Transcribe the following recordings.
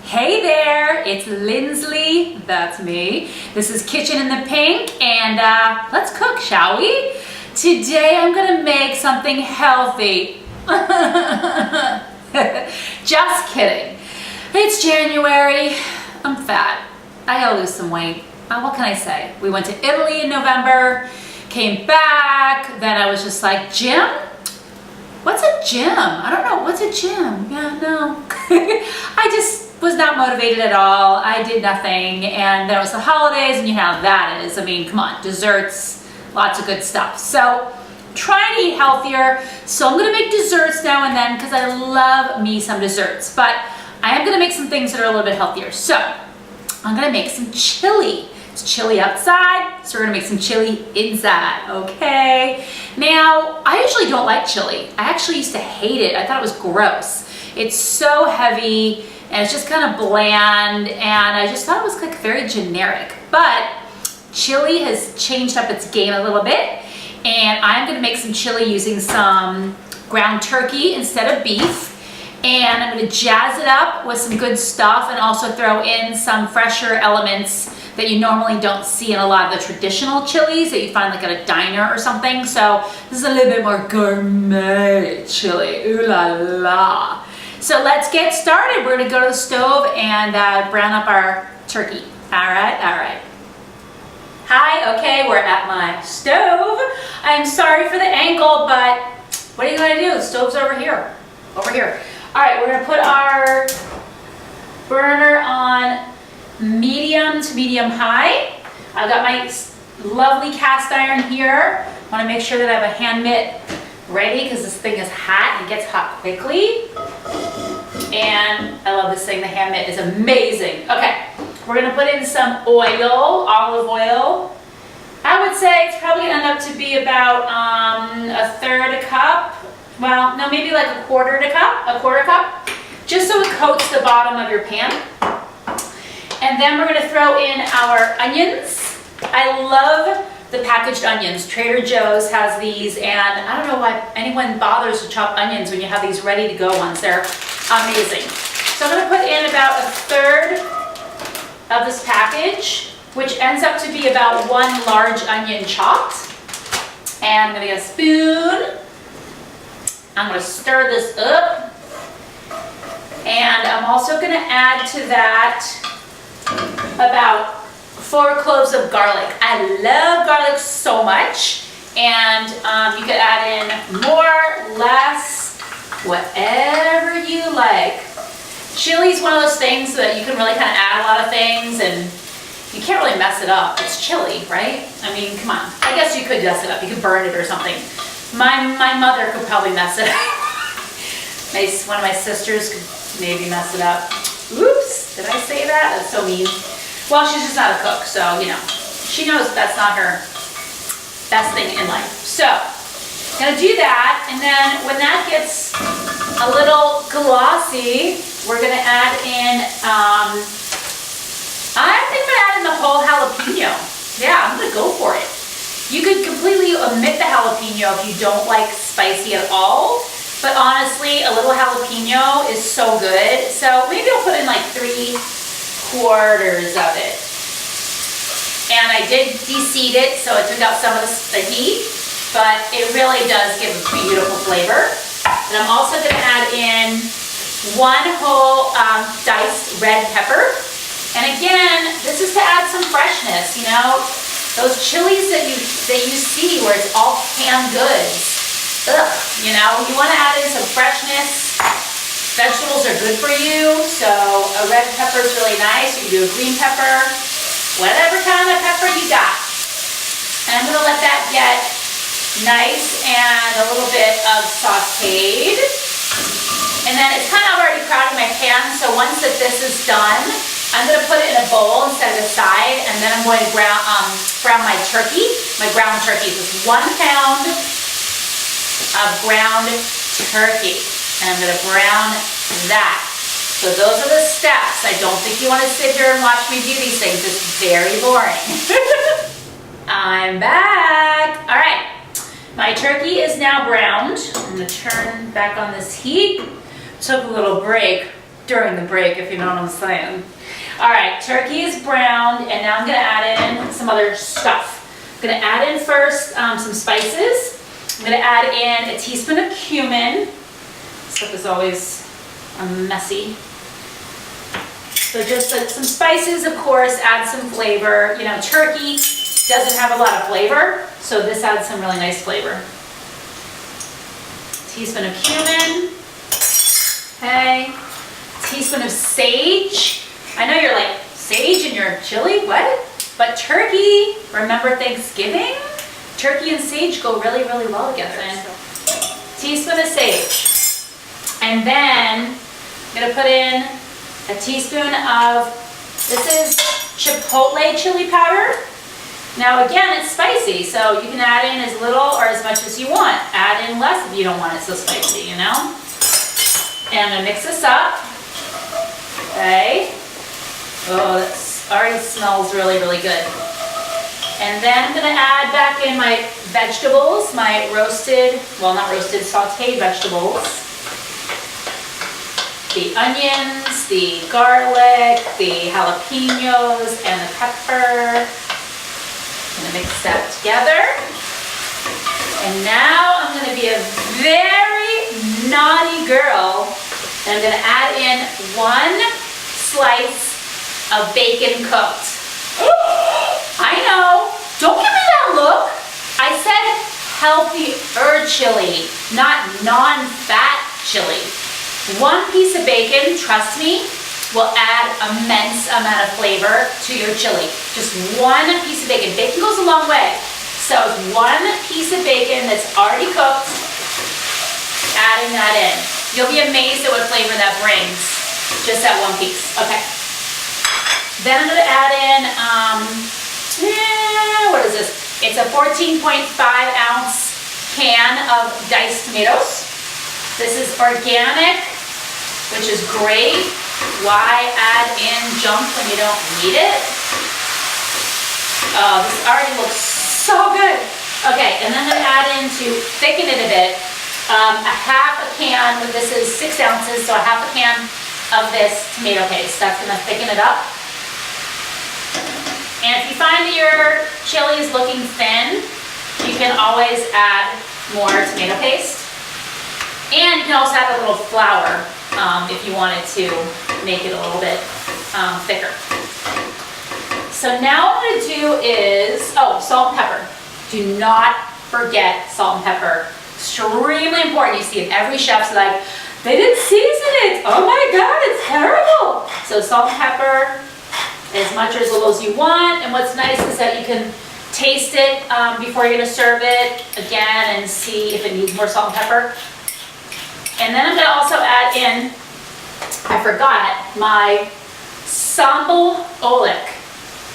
Hey there, it's Lindsley, that's me. This is Kitchen in the Pink, and let's cook, shall we? Today I'm gonna make something healthy. Just kidding. It's January, I'm fat. I gotta lose some weight. What can I say? We went to Italy in November, came back, then I was just like, gym? What's a gym? I don't know, what's a gym? Yeah, no. I just was not motivated at all. I did nothing, and then it was the holidays, and you know how that is. I mean, come on, desserts, lots of good stuff. So, trying to eat healthier. So I'm gonna make desserts now and then, because I love me some desserts. But I am gonna make some things that are a little bit healthier. So, I'm gonna make some chili. It's chilly outside, so we're gonna make some chili inside, okay? Now, I usually don't like chili. I actually used to hate it. I thought it was gross. It's so heavy, and it's just kind of bland, and I just thought it was like very generic. But chili has changed up its game a little bit, and I'm gonna make some chili using some ground turkey instead of beef. And I'm gonna jazz it up with some good stuff and also throw in some fresher elements that you normally don't see in a lot of the traditional chilies that you find like at a diner or something. So this is a little bit more gourmet chili, ooh la la. So let's get started. We're gonna go to the stove and brown up our turkey. All right. Hi, okay, we're at my stove. I'm sorry for the angle, but what are you gonna do? The stove's over here. All right, we're gonna put our burner on medium to medium high. I've got my lovely cast iron here. I wanna make sure that I have a hand mitt ready because this thing is hot and it gets hot quickly. And I love this thing, the hand mitt is amazing. Okay, we're gonna put in some oil, olive oil. I would say it's probably gonna end up to be about a third cup. Well, no, maybe like a quarter cup, just so it coats the bottom of your pan. And then we're gonna throw in our onions. I love the packaged onions. Trader Joe's has these, and I don't know why anyone bothers to chop onions when you have these ready to go ones. They're amazing. So I'm gonna put in about a third of this package, which ends up to be about one large onion chopped. And I'm gonna get a spoon. I'm gonna stir this up. And I'm also gonna add to that about 4 cloves of garlic. I love garlic so much. And you could add in more, less, whatever you like. Chili is one of those things that you can really kind of add a lot of things and you can't really mess it up. It's chili, right? I mean, come on. I guess you could mess it up. You could burn it or something. My mother could probably mess it up. One of my sisters could maybe mess it up. Oops, did I say that? That's so mean. Well, she's just not a cook, so, you know, she knows that's not her best thing in life. So, gonna do that, and then when that gets a little glossy, we're gonna add in, I think I'm gonna add in the whole jalapeno. Yeah, I'm gonna go for it. You could completely omit the jalapeno if you don't like spicy at all, but honestly, a little jalapeno is so good. So maybe I'll put in like 3/4 of it. And I did de-seed it, so it took out some of the heat, but it really does give a beautiful flavor. And I'm also gonna add in 1 whole diced red pepper. And again, this is to add some freshness, you know? Those chilies that you see where it's all canned goods, ugh, you know, you want to add in some freshness. Vegetables are good for you, so a red pepper is really nice. You can do a green pepper, whatever kind of pepper you got. And I'm going to let that get nice and a little bit of sauteed. And then it's kind of already crowded my pan, so once that this is done, I'm going to put it in a bowl and set it aside, and then I'm going to brown my turkey. My ground turkey is 1 pound of ground turkey, and I'm going to brown that. So those are the steps. I don't think you want to sit here and watch me do these things. It's very boring. I'm back. All right, my turkey is now browned. I'm going to turn back on this heat. Took a little break during the break, if you know what I'm saying. All right, turkey is browned, and now I'm gonna add in some other stuff. I'm gonna add in first some spices. I'm gonna add in a teaspoon of cumin. Stuff is always messy. So just some spices, of course, add some flavor. You know, turkey doesn't have a lot of flavor, so this adds some really nice flavor. Teaspoon of cumin. Okay. Teaspoon of sage. I know you're like, sage in your chili? What? But turkey, remember Thanksgiving? Turkey and sage go really, really well together. Teaspoon of sage. And then I'm gonna put in a teaspoon of, this is chipotle chili powder. Now again, it's spicy, so you can add in as little or as much as you want. Add in less if you don't want it so spicy, you know? And I'm gonna mix this up. Okay. Oh, that already smells really, really good. And then I'm gonna add back in my vegetables, my roasted, well not roasted, sauteed vegetables. The onions, the garlic, the jalapenos, and the pepper. I'm gonna mix that together. And now I'm gonna be a very naughty girl. And I'm gonna add in 1 slice of bacon cooked. I know, don't give me that look. I said healthier chili, not non-fat chili. 1 piece of bacon, trust me, will add immense amount of flavor to your chili. Just 1 piece of bacon. Bacon goes a long way. So 1 piece of bacon that's already cooked, adding that in. You'll be amazed at what flavor that brings, just that 1 piece. Okay. Then I'm gonna add in, what is this? It's a 14.5 ounce can of diced tomatoes. This is organic, which is great. Why add in junk when you don't need it? Oh, this already looks so good. Okay, and then I'm gonna add in to thicken it a bit, a half a can, this is 6 ounces, so a half a can of this tomato paste. That's gonna thicken it up. And if you find that your chili is looking thin, you can always add more tomato paste. And you can also add a little flour if you wanted to make it a little bit thicker. So now what I'm gonna do is, salt and pepper. Do not forget salt and pepper. Extremely important. You see it, every chef's like, they didn't season it. Oh my God, it's terrible. So salt and pepper, as much or as little as you want. And what's nice is that you can taste it before you're gonna serve it again and see if it needs more salt and pepper. And then I'm gonna also add in, I forgot, my sambal oelek.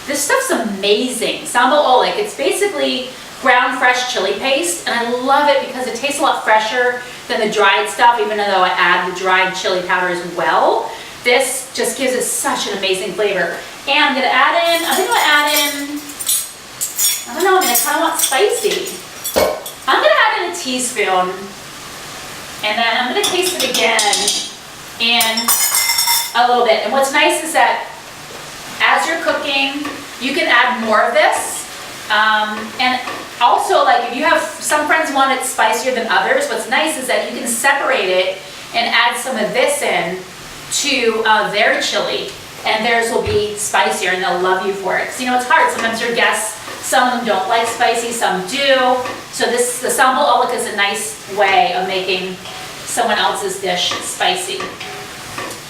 This stuff's amazing. Sambal oelek, it's basically ground fresh chili paste, and I love it because it tastes a lot fresher than the dried stuff, even though I add the dried chili powder as well. This just gives it such an amazing flavor. And I'm gonna add in, I think I'm gonna add in, I don't know, I kind of want spicy. I'm gonna add in a teaspoon. And then I'm gonna taste it again in a little bit. And what's nice is that as you're cooking, you can add more of this. And also, like, if you have, some friends want it spicier than others, what's nice is that you can separate it and add some of this in to their chili, and theirs will be spicier and they'll love you for it. Because you know, it's hard. Sometimes your guests, some of them don't like spicy, some do. So this, the sambal oelek is a nice way of making someone else's dish spicy.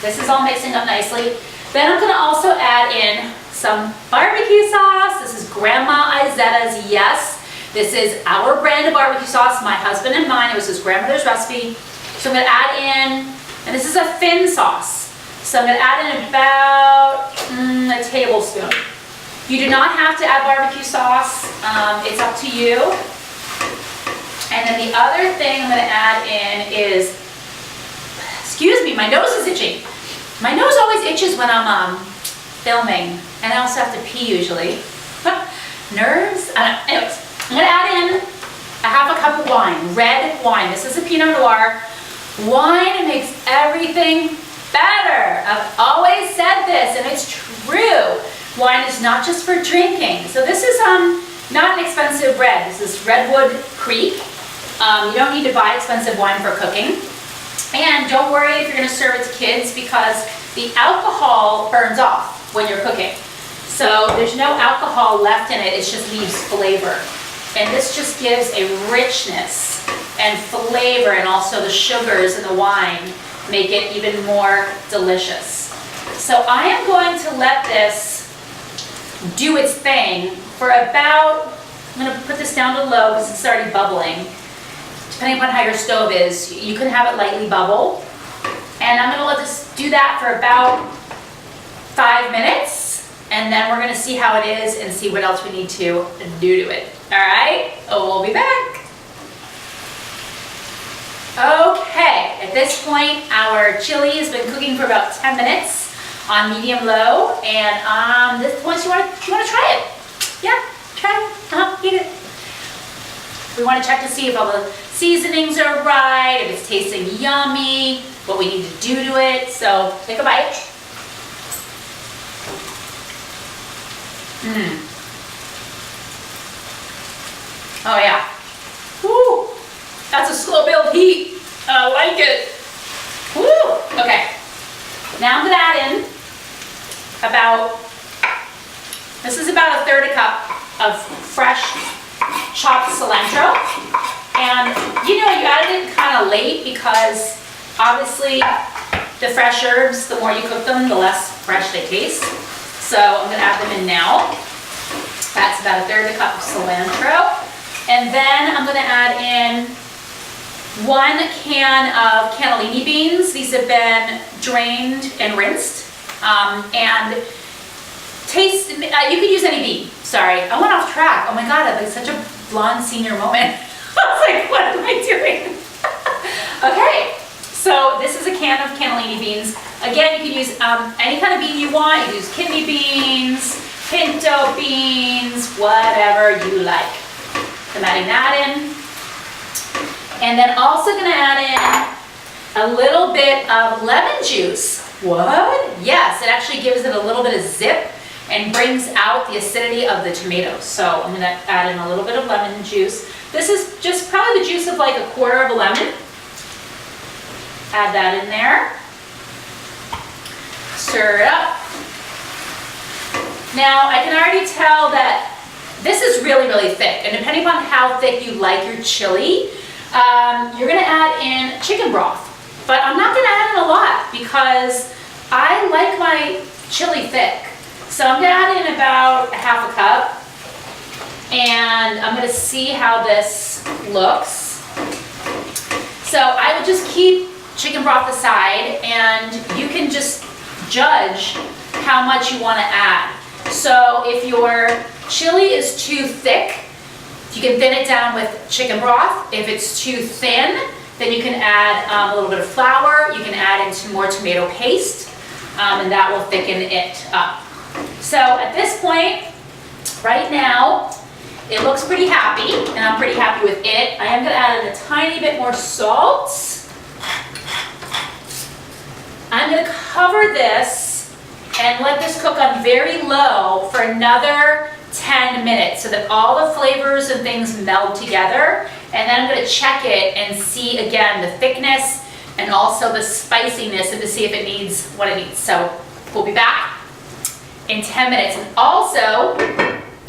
This is all mixing up nicely. Then I'm gonna also add in some barbecue sauce. This is Grandma Izetta's Yes. This is our brand of barbecue sauce, my husband and mine. It was his grandmother's recipe. So I'm gonna add in, and this is a thin sauce. So I'm gonna add in about a tablespoon. You do not have to add barbecue sauce. It's up to you. And then the other thing I'm gonna add in is, excuse me, my nose is itching. My nose always itches when I'm filming, and I also have to pee usually. Nerves? Anyways, I'm gonna add in a half a cup of wine, red wine. This is a Pinot Noir. Wine makes everything better. I've always said this, and it's true. Wine is not just for drinking. So this is not an expensive bread. This is Redwood Creek. You don't need to buy expensive wine for cooking. And don't worry if you're going to serve it to kids, because the alcohol burns off when you're cooking. So there's no alcohol left in it, it just leaves flavor. And this just gives a richness and flavor, and also the sugars in the wine make it even more delicious. So I am going to let this do its thing for about, I'm going to put this down to low because it's already bubbling. Depending upon how your stove is, you can have it lightly bubble. And I'm going to let this do that for about 5 minutes, and then we're going to see how it is and see what else we need to do to it. All right, we'll be back. Okay, at this point, our chili has been cooking for about 10 minutes on medium-low, and this once you want to try it. Yeah, try it. Eat it. We want to check to see if all the seasonings are right, if it's tasting yummy, what we need to do to it. So take a bite. Oh yeah. Woo! That's a slow build heat. I like it. Woo! Okay. Now I'm gonna add in this is about 1/3 cup of fresh chopped cilantro. And you added it kind of late because obviously the fresh herbs, the more you cook them, the less fresh they taste. So I'm going to add them in now. That's about 1/3 cup of cilantro. And then I'm going to add in 1 can of cannellini beans. These have been drained and rinsed. And taste, you could use any bean. Sorry, I went off track. Oh my God, I had such a blonde senior moment. I was like, what am I doing? Okay, so this is a can of cannellini beans. Again, you can use any kind of bean you want. You can use kidney beans, pinto beans, whatever you like. I'm adding that in. And then also gonna add in a little bit of lemon juice. What? Yes, it actually gives it a little bit of zip and brings out the acidity of the tomatoes. So I'm going to add in a little bit of lemon juice. This is just probably the juice of like 1/4 of a lemon. Add that in there. Stir it up. Now I can already tell that this is really, really thick. And depending on how thick you like your chili, you're going to add in chicken broth. But I'm not going to add in a lot because I like my chili thick. So I'm going to add in about 1/2 cup, and I'm going to see how this looks. So I will just keep chicken broth aside, and you can just judge how much you want to add. So if your chili is too thick, you can thin it down with chicken broth. If it's too thin, then you can add a little bit of flour. You can add in some more tomato paste, and that will thicken it up. So at this point, right now, it looks pretty happy, and I'm pretty happy with it. I am going to add in a tiny bit more salt. I'm going to cover this and let this cook on very low for another 10 minutes so that all the flavors and things meld together. And then I'm going to check it and see again the thickness and also the spiciness, and to see if it needs what it needs. So we'll be back in 10 minutes. And also,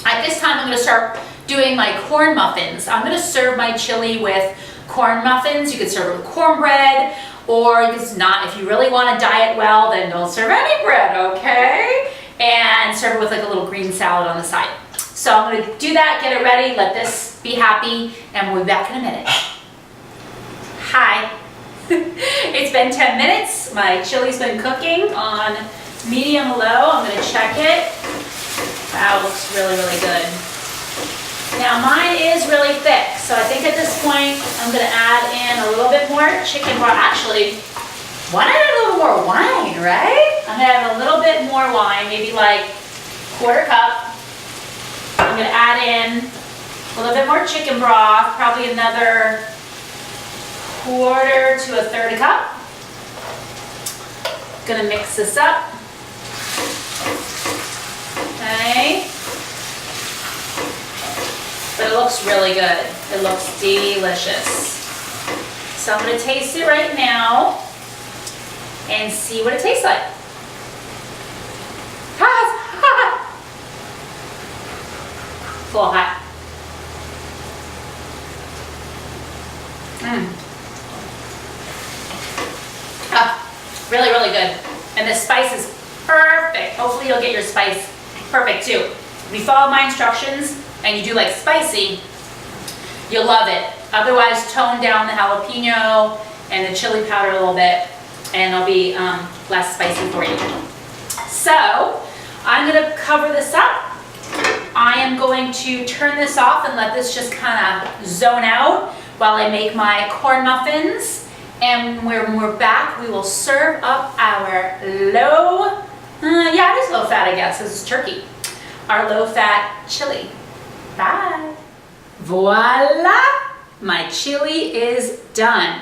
at this time, I'm going to start doing my corn muffins. I'm going to serve my chili with corn muffins. You could serve it with cornbread, or it's not. If you really want to diet well, then don't serve any bread, okay? And serve it with like a little green salad on the side. So I'm going to do that, get it ready, let this be happy, and we'll be back in a minute. Hi. It's been 10 minutes. My chili's been cooking on medium-low. I'm going to check it. That looks really, really good. Now mine is really thick, so I think at this point I'm going to add in a little bit more chicken broth. Actually, why not add a little more wine, right? I'm going to add a little bit more wine, maybe like 1/4 cup. I'm going to add in a little bit more chicken broth, probably another 1/4 to 1/3 cup. Gonna mix this up. Okay. But it looks really good. It looks delicious. So I'm gonna taste it right now and see what it tastes like. Ah, it's hot. It's a little hot. Really, really good. And the spice is perfect. Hopefully you'll get your spice perfect too. If you follow my instructions and you do like spicy, you'll love it. Otherwise, tone down the jalapeno and the chili powder a little bit and it'll be less spicy for you. So I'm gonna cover this up. I am going to turn this off and let this just kind of zone out while I make my corn muffins. And when we're back, we will serve up our low, yeah, it is low fat, I guess. This is turkey. Our low fat chili. Bye. Voila! My chili is done.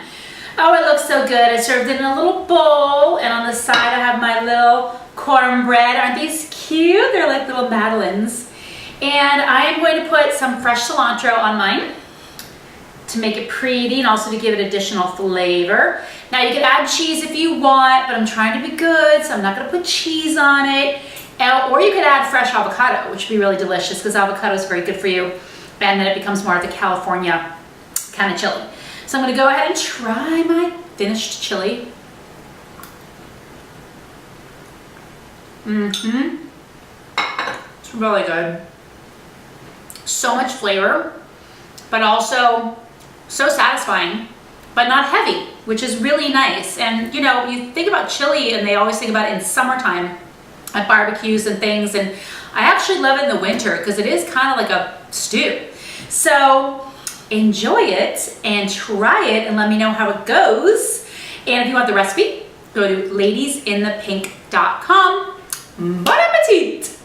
Oh, it looks so good. I served it in a little bowl, and on the side I have my little cornbread. Aren't these cute? They're like little madeleines. And I am going to put some fresh cilantro on mine to make it pretty and also to give it additional flavor. Now you can add cheese if you want, but I'm trying to be good, so I'm not gonna put cheese on it. Or you could add fresh avocado, which would be really delicious because avocado is very good for you. And then it becomes more of the California kind of chili. So I'm gonna go ahead and try my finished chili. It's really good. So much flavor, but also so satisfying, but not heavy, which is really nice. And you know, you think about chili and they always think about it in summertime at barbecues and things. And I actually love it in the winter because it is kind of like a stew. So enjoy it and try it and let me know how it goes. And if you want the recipe, go to ladiesinthepink.com. Bon appetit!